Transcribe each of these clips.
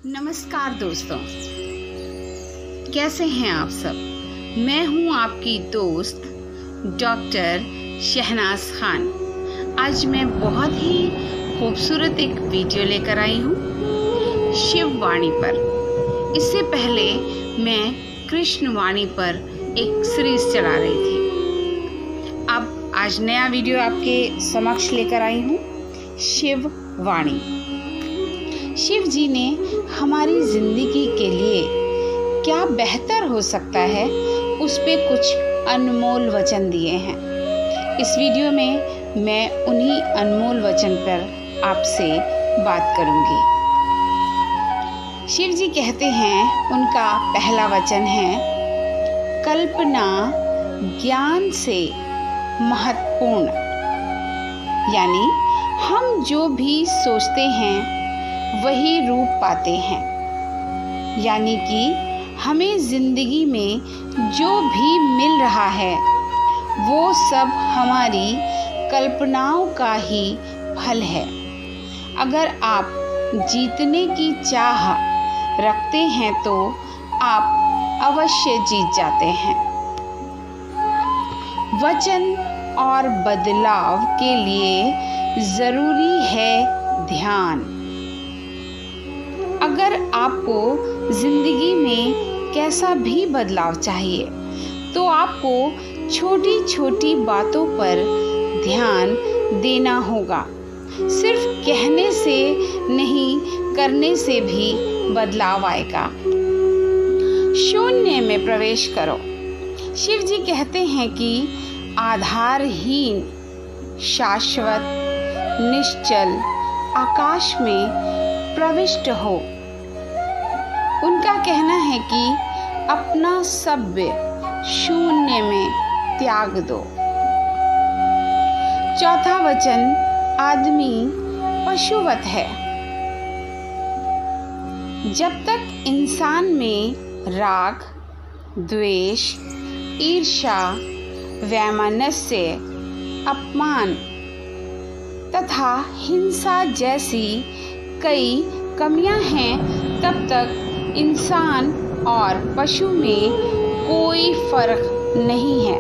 नमस्कार दोस्तों, कैसे हैं आप सब। मैं हूं आपकी दोस्त डॉक्टर शहनाज खान। आज मैं बहुत ही खूबसूरत एक वीडियो लेकर आई हूं शिववाणी पर। इससे पहले मैं कृष्णवाणी पर एक सीरीज चला रही थी। अब आज नया वीडियो आपके समक्ष लेकर आई हूं शिववाणी। शिव जी ने हमारी जिंदगी के लिए क्या बेहतर हो सकता है, उस पे कुछ अनमोल वचन दिए हैं। इस वीडियो में मैं उन्हीं अनमोल वचन पर आपसे बात करूंगी। शिव जी कहते हैं, उनका पहला वचन है, कल्पना ज्ञान से महत्वपूर्ण। यानी हम जो भी सोचते हैं वही रूप पाते हैं। यानी कि हमें जिंदगी में जो भी मिल रहा है वो सब हमारी कल्पनाओं का ही फल है। अगर आप जीतने की चाह रखते हैं तो आप अवश्य जीत जाते हैं। वचन और बदलाव के लिए जरूरी है ध्यान। अगर आपको जिंदगी में कैसा भी बदलाव चाहिए तो आपको छोटी छोटी बातों पर ध्यान देना होगा। सिर्फ कहने से नहीं, करने से भी बदलाव आएगा। शून्य में प्रवेश करो। शिव जी कहते हैं कि आधारहीन शाश्वत निश्चल आकाश में प्रविष्ट हो। उनका कहना है कि अपना सभ्य शून्य में त्याग दो। चौथा वचन, आदमी पशुवत है। जब तक इंसान में राग, द्वेष, ईर्ष्या, वैमनस्य, अपमान तथा हिंसा जैसी कई कमियां हैं, तब तक इंसान और पशु में कोई फर्क नहीं है।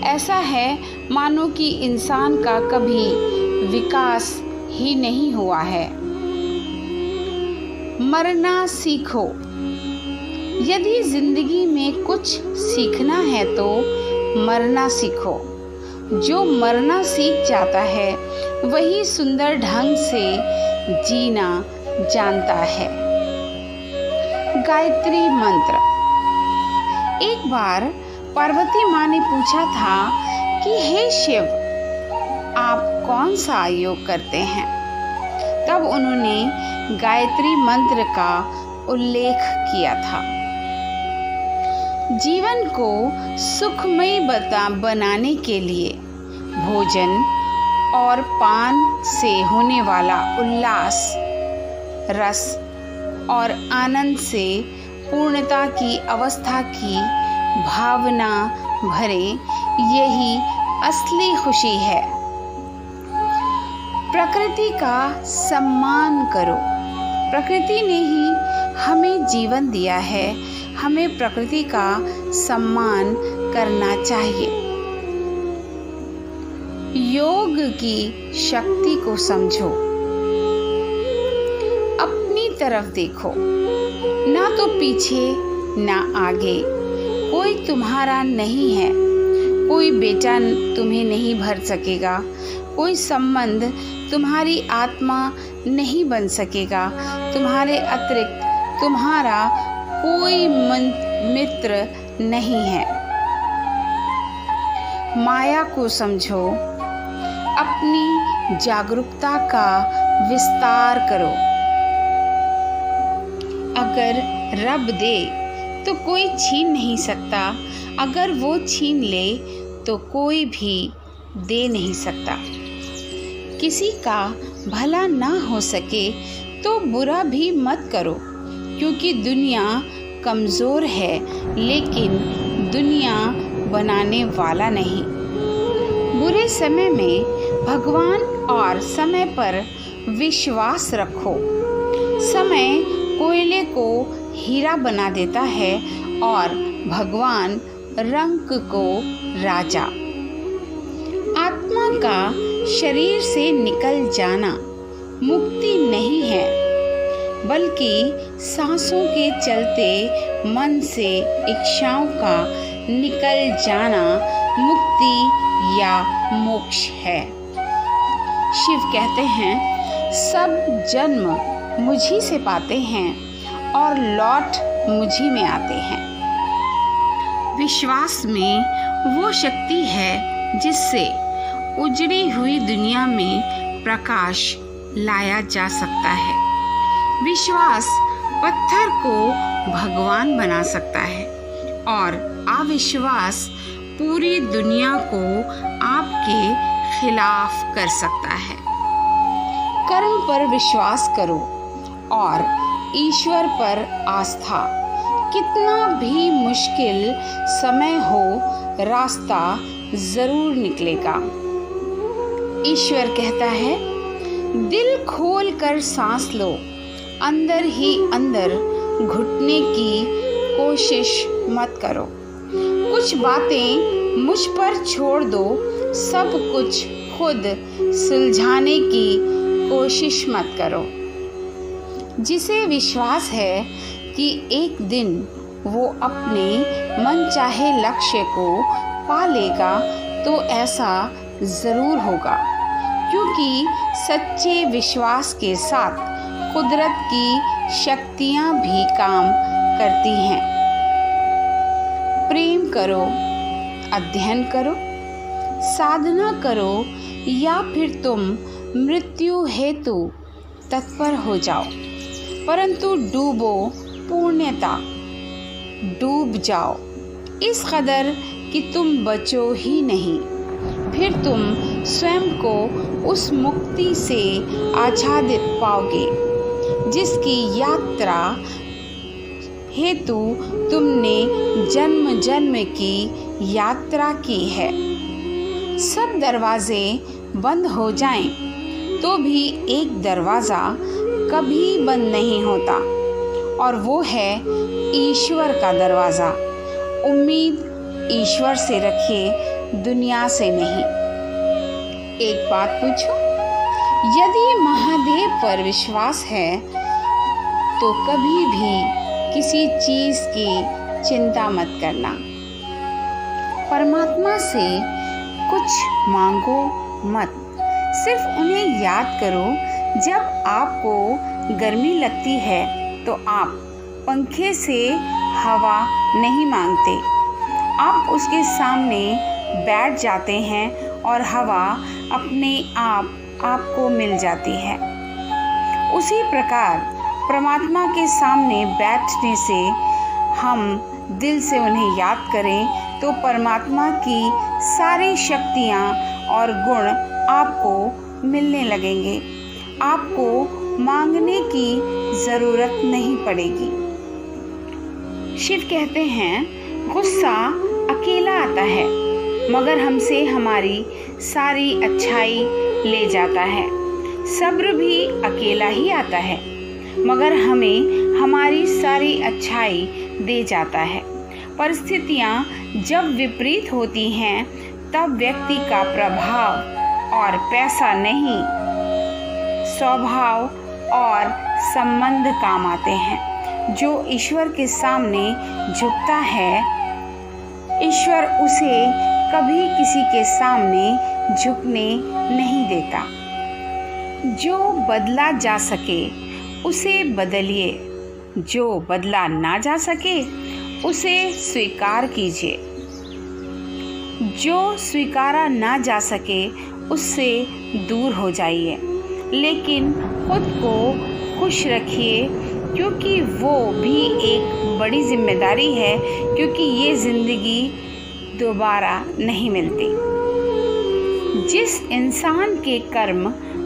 ऐसा है मानो कि इंसान का कभी विकास ही नहीं हुआ है। मरना सीखो। यदि जिंदगी में कुछ सीखना है तो मरना सीखो। जो मरना सीख जाता है वही सुंदर ढंग से जीना जानता है। गायत्री मंत्र। एक बार पार्वती माँ ने पूछा था कि हे शिव, आप कौन सा योग करते हैं? तब उन्होंने गायत्री मंत्र का उल्लेख किया था। जीवन को सुखमय बनाने के लिए भोजन और पान से होने वाला उल्लास, रस और आनंद से पूर्णता की अवस्था की भावना भरे, यही असली खुशी है। प्रकृति का सम्मान करो। प्रकृति ने ही हमें जीवन दिया है, हमें प्रकृति का सम्मान करना चाहिए। योग की शक्ति को समझो। अपनी तरफ देखो, ना तो पीछे ना आगे। कोई तुम्हारा नहीं है। कोई बेटा तुम्हें नहीं भर सकेगा। कोई संबंध तुम्हारी आत्मा नहीं बन सकेगा। तुम्हारे अतिरिक्त तुम्हारा कोई मित्र नहीं है। माया को समझो। अपनी जागरूकता का विस्तार करो। अगर रब दे तो कोई छीन नहीं सकता। अगर वो छीन ले तो कोई भी दे नहीं सकता। किसी का भला ना हो सके तो बुरा भी मत करो, क्योंकि दुनिया कमज़ोर है, लेकिन दुनिया बनाने वाला नहीं। बुरे समय में भगवान और समय पर विश्वास रखो। समय कोयले को हीरा बना देता है और भगवान रंक को राजा। आत्मा का शरीर से निकल जाना मुक्ति नहीं है, बल्कि सांसों के चलते मन से इच्छाओं का निकल जाना मुक्ति या मोक्ष है। शिव कहते हैं, सब जन्म मुझी से पाते हैं और लौट मुझी में आते हैं। विश्वास में वो शक्ति है जिससे उजड़ी हुई दुनिया में प्रकाश लाया जा सकता है। विश्वास पत्थर को भगवान बना सकता है और अविश्वास पूरी दुनिया को आपके खिलाफ कर सकता है। कर्म पर विश्वास करो और ईश्वर पर आस्था। कितना भी मुश्किल समय हो, रास्ता जरूर निकलेगा। ईश्वर कहता है, दिल खोल कर सांस लो, अंदर ही अंदर घुटने की कोशिश मत करो। कुछ बातें मुझ पर छोड़ दो, सब कुछ खुद सुलझाने की कोशिश मत करो। जिसे विश्वास है कि एक दिन वो अपने मनचाहे लक्ष्य को पा लेगा, तो ऐसा ज़रूर होगा, क्योंकि सच्चे विश्वास के साथ कुदरत की शक्तियाँ भी काम करती हैं। प्रेम करो, अध्ययन करो, साधना करो या फिर तुम मृत्यु हेतु तत्पर हो जाओ, परंतु डूबो पूर्णता, डूब जाओ इस कदर कि तुम बचो ही नहीं। फिर तुम स्वयं को उस मुक्ति से आच्छादित पाओगे जिसकी यात्रा हेतु तुमने जन्म जन्म की यात्रा की है। सब दरवाजे बंद हो जाएं, तो भी एक दरवाज़ा कभी बंद नहीं होता, और वो है ईश्वर का दरवाज़ा। उम्मीद ईश्वर से रखिए, दुनिया से नहीं। एक बात पूछो, यदि महादेव पर विश्वास है तो कभी भी किसी चीज़ की चिंता मत करना। परमात्मा से कुछ मांगो मत, सिर्फ उन्हें याद करो। जब आपको गर्मी लगती है तो आप पंखे से हवा नहीं मांगते, आप उसके सामने बैठ जाते हैं और हवा अपने आप आपको मिल जाती है। उसी प्रकार परमात्मा के सामने बैठने से हम दिल से उन्हें याद करें तो परमात्मा की सारी शक्तियाँ और गुण आपको मिलने लगेंगे। आपको मांगने की ज़रूरत नहीं पड़ेगी। शिव कहते हैं, गुस्सा अकेला आता है मगर हमसे हमारी सारी अच्छाई ले जाता है। सब्र भी अकेला ही आता है मगर हमें हमारी सारी अच्छाई दे जाता है। परिस्थितियाँ जब विपरीत होती हैं तब व्यक्ति का प्रभाव और पैसा नहीं, स्वभाव और संबंध काम आते हैं। जो ईश्वर के सामने झुकता है, ईश्वर उसे कभी किसी के सामने झुकने नहीं देता। जो बदला जा सके उसे बदलिए, जो बदला ना जा सके उसे स्वीकार कीजिए। जो स्वीकारा ना जा सके उससे दूर हो जाइए, लेकिन खुद को खुश रखिए, क्योंकि वो भी एक बड़ी जिम्मेदारी है, क्योंकि ये ज़िंदगी दोबारा नहीं मिलती। जिस इंसान के कर्म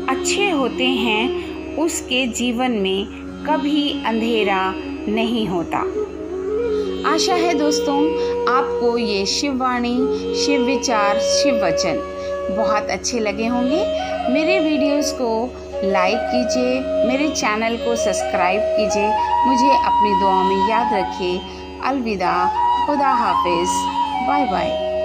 अच्छे होते हैं उसके जीवन में कभी अंधेरा नहीं होता। आशा है दोस्तों आपको ये शिववाणी, शिव विचार, शिव वचन बहुत अच्छे लगे होंगे। मेरे वीडियोस को लाइक कीजिए, मेरे चैनल को सब्सक्राइब कीजिए। मुझे अपनी दुआओं में याद रखिए। अलविदा, खुदा हाफिज़, बाय बाय।